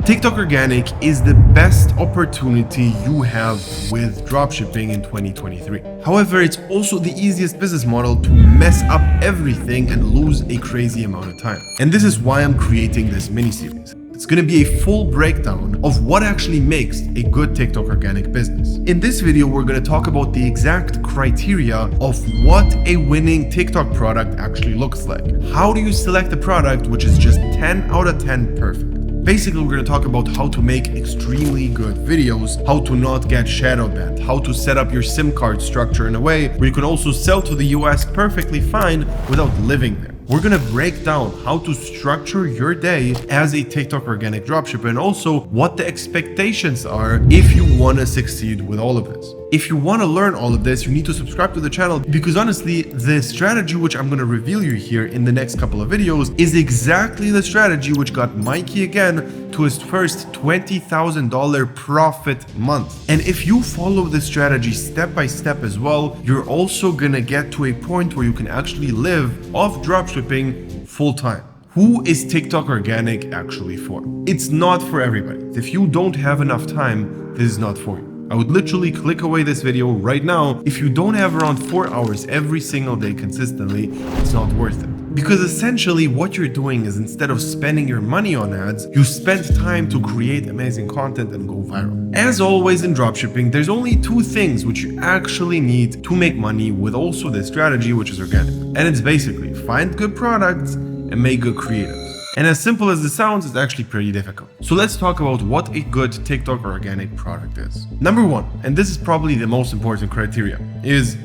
TikTok Organic is the best opportunity you have with dropshipping in 2023. However, it's also the easiest business model to mess up everything and lose a crazy amount of time. And this is why I'm creating this mini-series. It's going to be a full breakdown of what actually makes a good TikTok organic business. In this video, we're going to talk about the exact criteria of what a winning TikTok product actually looks like. How do you select a product which is just 10 out of 10 perfect? Basically, we're going to talk about how to make extremely good videos, how to not get shadow banned, how to set up your SIM card structure in a way where you can also sell to the US perfectly fine without living there. We're going to break down how to structure your day as a TikTok organic dropshipper and also what the expectations are if you want to succeed with all of this. If you want to learn all of this, you need to subscribe to the channel because honestly, the strategy which I'm going to reveal you here in the next couple of videos is exactly the strategy which got Mikey again to his first $20,000 profit month. And if you follow this strategy step by step as well, you're also going to get to a point where you can actually live off dropshipping full time. Who is TikTok Organic actually for? It's not for everybody. If you don't have enough time, this is not for you. I would literally click away this video right now. If you don't have around 4 hours every single day consistently, it's not worth it. Because essentially what you're doing is instead of spending your money on ads, you spend time to create amazing content and go viral. As always in dropshipping, there's only two things which you actually need to make money with also this strategy, which is organic. And it's basically find good products and make good creatives. And as simple as it sounds, it's actually pretty difficult. So let's talk about what a good TikTok organic product is. Number one, and this is probably the most important criteria, is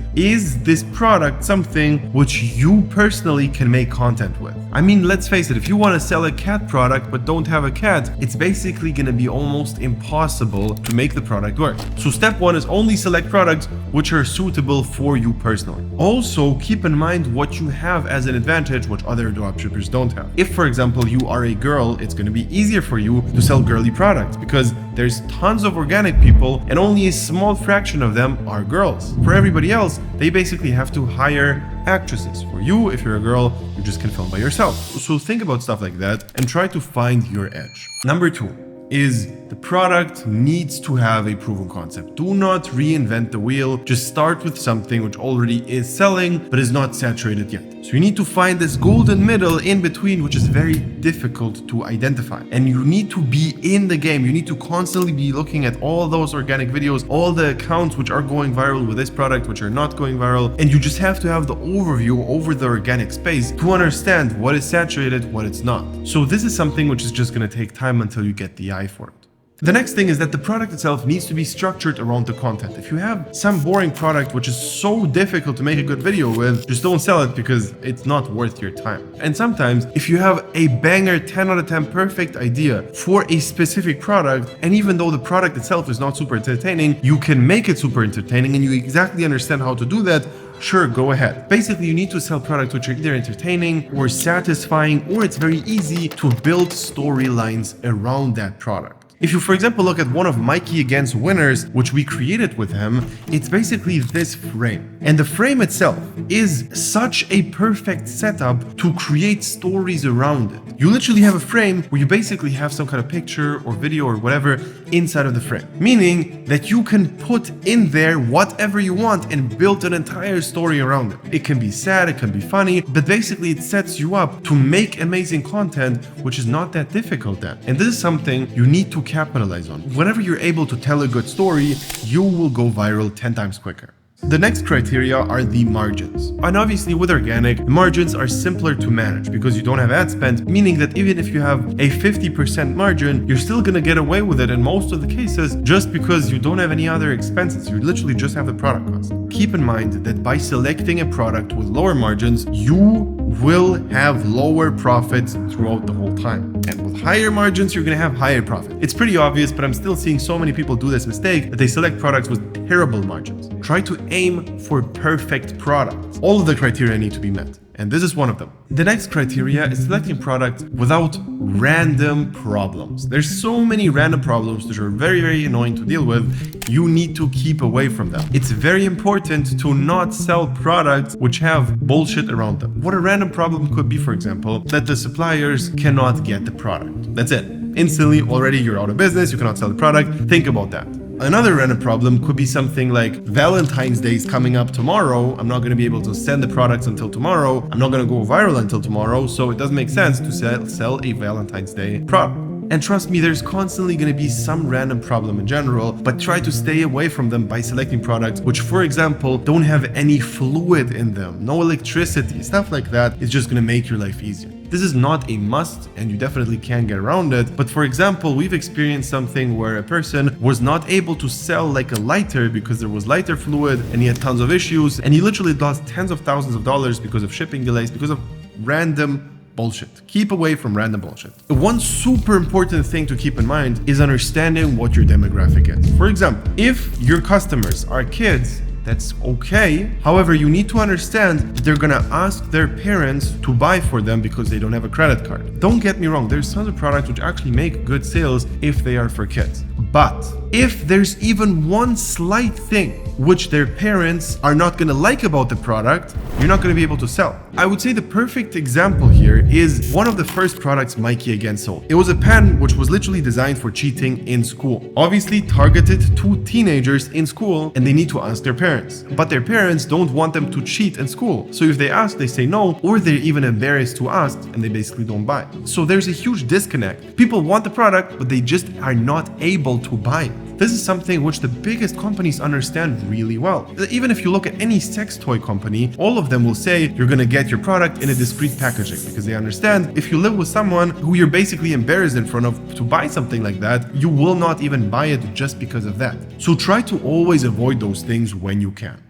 this product something which you personally can make content with? I mean, let's face it, if you want to sell a cat product but don't have a cat, it's basically going to be almost impossible to make the product work. So step one is only select products which are suitable for you personally. Also, keep in mind what you have as an advantage which other dropshippers don't have. If, for example, you are a girl, it's going to be easier for you to sell girly products because there's tons of organic people and only a small fraction of them are girls. For everybody else, they basically have to hire actresses. For you, if you're a girl, you just can film by yourself. So think about stuff like that and try to find your edge. Number two is the product needs to have a proven concept. Do not reinvent the wheel. Just start with something which already is selling but is not saturated yet. So you need to find this golden middle in between, which is very difficult to identify. And you need to be in the game. You need to constantly be looking at all those organic videos, all the accounts which are going viral with this product, which are not going viral. And you just have to have the overview over the organic space to understand what is saturated, what it's not. So this is something which is just going to take time until you get the eye for it. The next thing is that the product itself needs to be structured around the content. If you have some boring product which is so difficult to make a good video with, just don't sell it because it's not worth your time. And sometimes if you have a banger 10 out of 10 perfect idea for a specific product, and even though the product itself is not super entertaining, you can make it super entertaining and you exactly understand how to do that, sure, go ahead. Basically, you need to sell products which are either entertaining or satisfying, or it's very easy to build storylines around that product. If you, for example, look at one of Mikey Again's winners, which we created with him, it's basically this frame. And the frame itself is such a perfect setup to create stories around it. You literally have a frame where you basically have some kind of picture or video or whatever inside of the frame. Meaning that you can put in there whatever you want and build an entire story around it. It can be sad, it can be funny, but basically it sets you up to make amazing content, which is not that difficult then. And this is something you need to capitalize on. Whenever you're able to tell a good story, you will go viral 10 times quicker. The next criteria are the margins. And obviously with organic, the margins are simpler to manage because you don't have ad spend, meaning that even if you have a 50% margin, you're still gonna get away with it in most of the cases just because you don't have any other expenses. You literally just have the product cost. Keep in mind that by selecting a product with lower margins, you will have lower profits throughout the whole time. And with higher margins, you're gonna have higher profit. It's pretty obvious, but I'm still seeing so many people do this mistake that they select products with terrible margins. Try to aim for perfect products. All of the criteria need to be met, and this is one of them. The next criteria is selecting products without random problems. There's so many random problems which are very, very annoying to deal with. You need to keep away from them. It's very important to not sell products which have bullshit around them. What a random problem could be, for example, that the suppliers cannot get the product. That's it. Instantly, already you're out of business, you cannot sell the product. Think about that. Another random problem could be something like Valentine's Day is coming up tomorrow. I'm not going to be able to send the products until tomorrow. I'm not going to go viral until tomorrow. So it doesn't make sense to sell a Valentine's Day product. And trust me, there's constantly going to be some random problem in general, but try to stay away from them by selecting products which, for example, don't have any fluid in them, no electricity, stuff like that. It's just going to make your life easier. This is not a must, and you definitely can get around it. But for example, we've experienced something where a person was not able to sell like a lighter because there was lighter fluid and he had tons of issues, and he literally lost tens of thousands of dollars because of shipping delays, because of random bullshit. Keep away from random bullshit. One super important thing to keep in mind is understanding what your demographic is. For example, if your customers are kids, that's okay. However, you need to understand that they're gonna ask their parents to buy for them because they don't have a credit card. Don't get me wrong, there's tons of products which actually make good sales if they are for kids. But if there's even one slight thing which their parents are not gonna like about the product, you're not gonna be able to sell. I would say the perfect example here is one of the first products Mikey again sold. It was a pen which was literally designed for cheating in school. Obviously targeted to teenagers in school, and they need to ask their parents. But their parents don't want them to cheat in school. So if they ask, they say no, or they're even embarrassed to ask and they basically don't buy. So there's a huge disconnect. People want the product, but they just are not able to buy it. This is something which the biggest companies understand really well. Even if you look at any sex toy company, all of them will say you're gonna get your product in a discreet packaging, because they understand if you live with someone who you're basically embarrassed in front of to buy something like that, you will not even buy it just because of that. So try to always avoid those things when you can.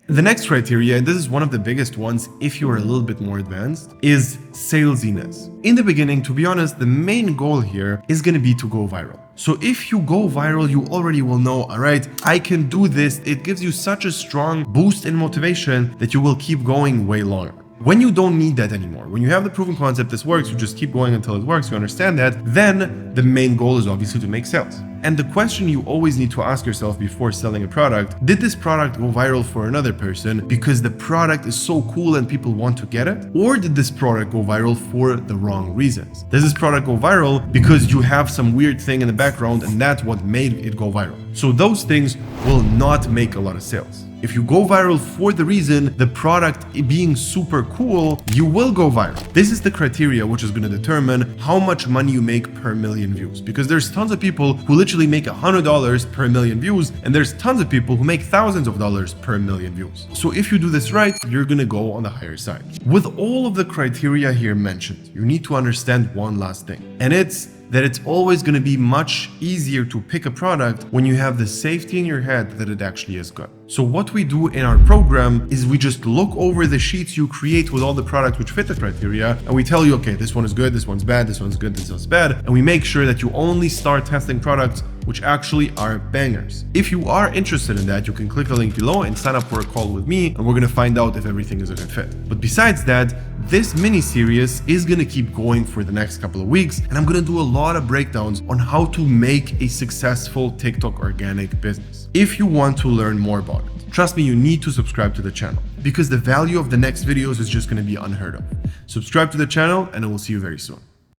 The next criteria, and this is one of the biggest ones if you are a little bit more advanced, is salesiness. In the beginning, to be honest, the main goal here is going to be to go viral. So if you go viral, you already will know, all right, I can do this. It gives you such a strong boost in motivation that you will keep going way longer. When you don't need that anymore, when you have the proven concept, this works, you just keep going until it works, you understand that, then the main goal is obviously to make sales. And the question you always need to ask yourself before selling a product, did this product go viral for another person because the product is so cool and people want to get it? Or did this product go viral for the wrong reasons? Does this product go viral because you have some weird thing in the background and that's what made it go viral? So those things will not make a lot of sales. If you go viral for the reason the product being super cool, you will go viral. This is the criteria which is going to determine how much money you make per million views. Because there's tons of people who literally make $100 per million views, and there's tons of people who make thousands of dollars per million views. So if you do this right, you're going to go on the higher side. With all of the criteria here mentioned, you need to understand one last thing, and it's that it's always going to be much easier to pick a product when you have the safety in your head that it actually is good. So what we do in our program is we just look over the sheets you create with all the products which fit the criteria, and we tell you, okay, this one is good, this one's bad, this one's good, this one's bad, and we make sure that you only start testing products which actually are bangers. If you are interested in that, you can click the link below and sign up for a call with me, and we're gonna find out if everything is a good fit. But besides that, this mini series is gonna keep going for the next couple of weeks, and I'm gonna do a lot of breakdowns on how to make a successful TikTok organic business. If you want to learn more about it, trust me, you need to subscribe to the channel, because the value of the next videos is just gonna be unheard of. Subscribe to the channel, and I will see you very soon.